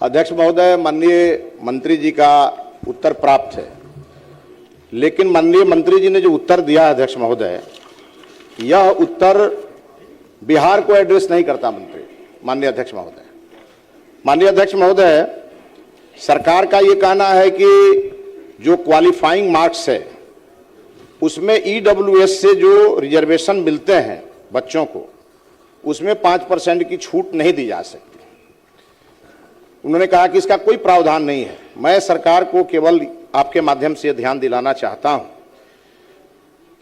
अध्यक्ष महोदय, माननीय मंत्री जी का उत्तर प्राप्त है, लेकिन माननीय मंत्री जी ने जो उत्तर दिया है अध्यक्ष महोदय, यह उत्तर बिहार को एड्रेस नहीं करता। माननीय अध्यक्ष महोदय, सरकार का ये कहना है कि जो क्वालिफाइंग मार्क्स है उसमें ईडब्ल्यूएस से जो रिजर्वेशन मिलते हैं बच्चों को, उसमें 5% की छूट नहीं दी जा सकती। उन्होंने कहा कि इसका कोई प्रावधान नहीं है। मैं सरकार को केवल आपके माध्यम से ध्यान दिलाना चाहता हूं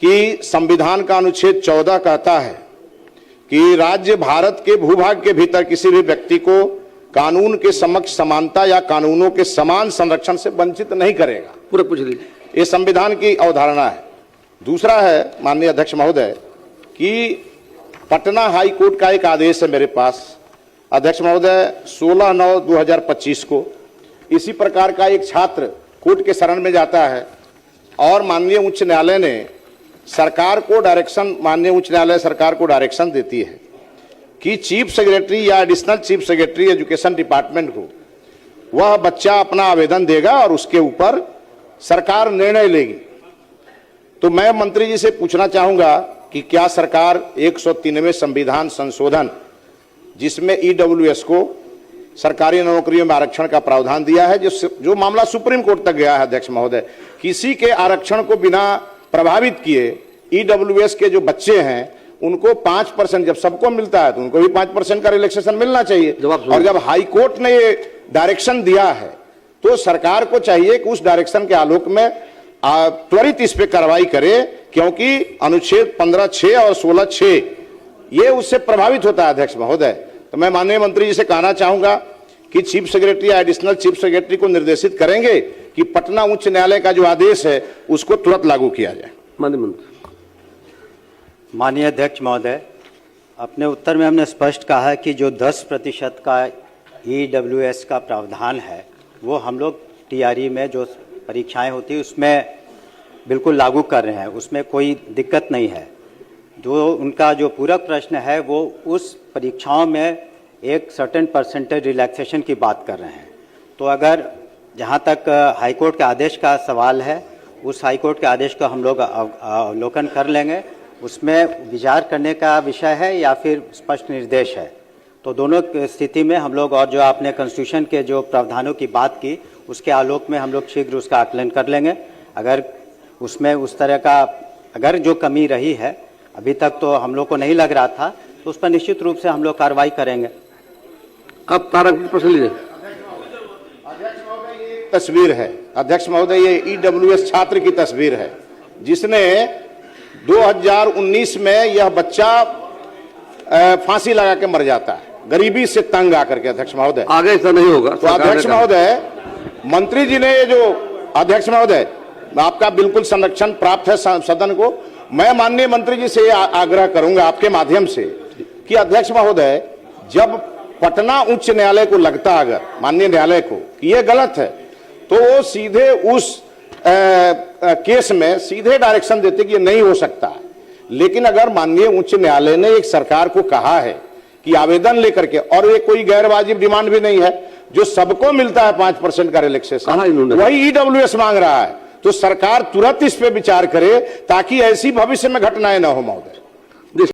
कि संविधान का अनुच्छेद 14 कहता है कि राज्य भारत के भूभाग के भीतर किसी भी व्यक्ति को कानून के समक्ष समानता या कानूनों के समान संरक्षण से वंचित नहीं करेगा। पूरा पूछ लीजिए। ये संविधान की अवधारणा है। दूसरा है माननीय अध्यक्ष महोदय कि पटना हाई कोर्ट का एक आदेश है मेरे पास अध्यक्ष महोदय, 16/9/2025 को इसी प्रकार का एक छात्र कोर्ट के शरण में जाता है और माननीय उच्च न्यायालय ने सरकार को डायरेक्शन देती है कि चीफ सेक्रेटरी या additional chief secretary education department को वह बच्चा अपना आवेदन देगा और उसके ऊपर सरकार निर्णय लेगी। तो मैं मंत्री जी से पूछना चाहूंगा कि क्या सरकार 103वें संविधान संशोधन, जिसमें ईडब्ल्यूएस को सरकारी नौकरियों में आरक्षण का प्रावधान दिया है, जो मामला सुप्रीम कोर्ट तक गया है अध्यक्ष महोदय, किसी के आरक्षण को बिना प्रभावित किए ईडब्ल्यूएस के जो बच्चे हैं उनको 5%, जब सबको मिलता है तो उनको भी 5% का रिलैक्सेशन मिलना चाहिए। और जब हाई कोर्ट ने ये डायरेक्शन दिया है तो सरकार को चाहिए कि उस डायरेक्शन के आलोक में त्वरित इस पे कार्रवाई करे, क्योंकि अनुच्छेद 15(6) और 16(6) ये उससे प्रभावित होता है अध्यक्ष महोदय। तो मैं माननीय मंत्री जी से कहना चाहूंगा कि चीफ सेक्रेटरी या एडिशनल चीफ सेक्रेटरी को निर्देशित करेंगे कि पटना उच्च न्यायालय का जो आदेश है उसको तुरंत लागू किया जाए। माननीय अध्यक्ष महोदय, अपने उत्तर में हमने स्पष्ट कहा है कि जो 10% का ईडब्ल्यूएस का प्रावधान है वो हम लोग टीआरई में जो परीक्षाएं होती है उसमें बिल्कुल लागू कर रहे हैं, उसमें कोई दिक्कत नहीं है। जो उनका जो पूरक प्रश्न है वो उस परीक्षाओं में एक सर्टेन परसेंटेज रिलैक्सेशन की बात कर रहे हैं। तो अगर जहाँ तक हाईकोर्ट के आदेश का सवाल है, उस हाईकोर्ट के आदेश को हम लोग अवलोकन कर लेंगे, उसमें विचार करने का विषय है या फिर स्पष्ट निर्देश है। तो दोनों स्थिति में हम लोग, और जो आपने कॉन्स्टिट्यूशन के जो प्रावधानों की बात की उसके आलोक में हम लोग शीघ्र उसका आकलन कर लेंगे। अगर उसमें उस तरह का अगर जो कमी रही है, अभी तक तो हम लोग को नहीं लग रहा था, तो उस पर निश्चित रूप से हम लोग कार्रवाई करेंगे। अब प्रश्न लीजिए। तस्वीर है अध्यक्ष महोदय, ये ईडब्ल्यूएस छात्र की तस्वीर है जिसने 2019 में यह बच्चा फांसी लगा के मर जाता है, गरीबी से तंग आकर के। अध्यक्ष महोदय, आगे ऐसा नहीं होगा। तो अध्यक्ष महोदय, मंत्री जी ने ये जो अध्यक्ष महोदय, आपका बिल्कुल संरक्षण प्राप्त है सदन को। मैं माननीय मंत्री जी से आग्रह करूंगा आपके माध्यम से कि अध्यक्ष महोदय, जब पटना उच्च न्यायालय को लगता, अगर माननीय न्यायालय को कि ये गलत है, तो वो सीधे उस केस में सीधे डायरेक्शन देते कि ये नहीं हो सकता है। लेकिन अगर माननीय उच्च न्यायालय ने एक सरकार को कहा है कि आवेदन लेकर के, और ये कोई गैर वाजिब डिमांड भी नहीं है, जो सबको मिलता है 5% का रिलैक्सेशन, वही ईडब्ल्यूएस मांग रहा है, तो सरकार तुरंत इस पे विचार करे ताकि ऐसी भविष्य में घटनाएं न हो महोदय।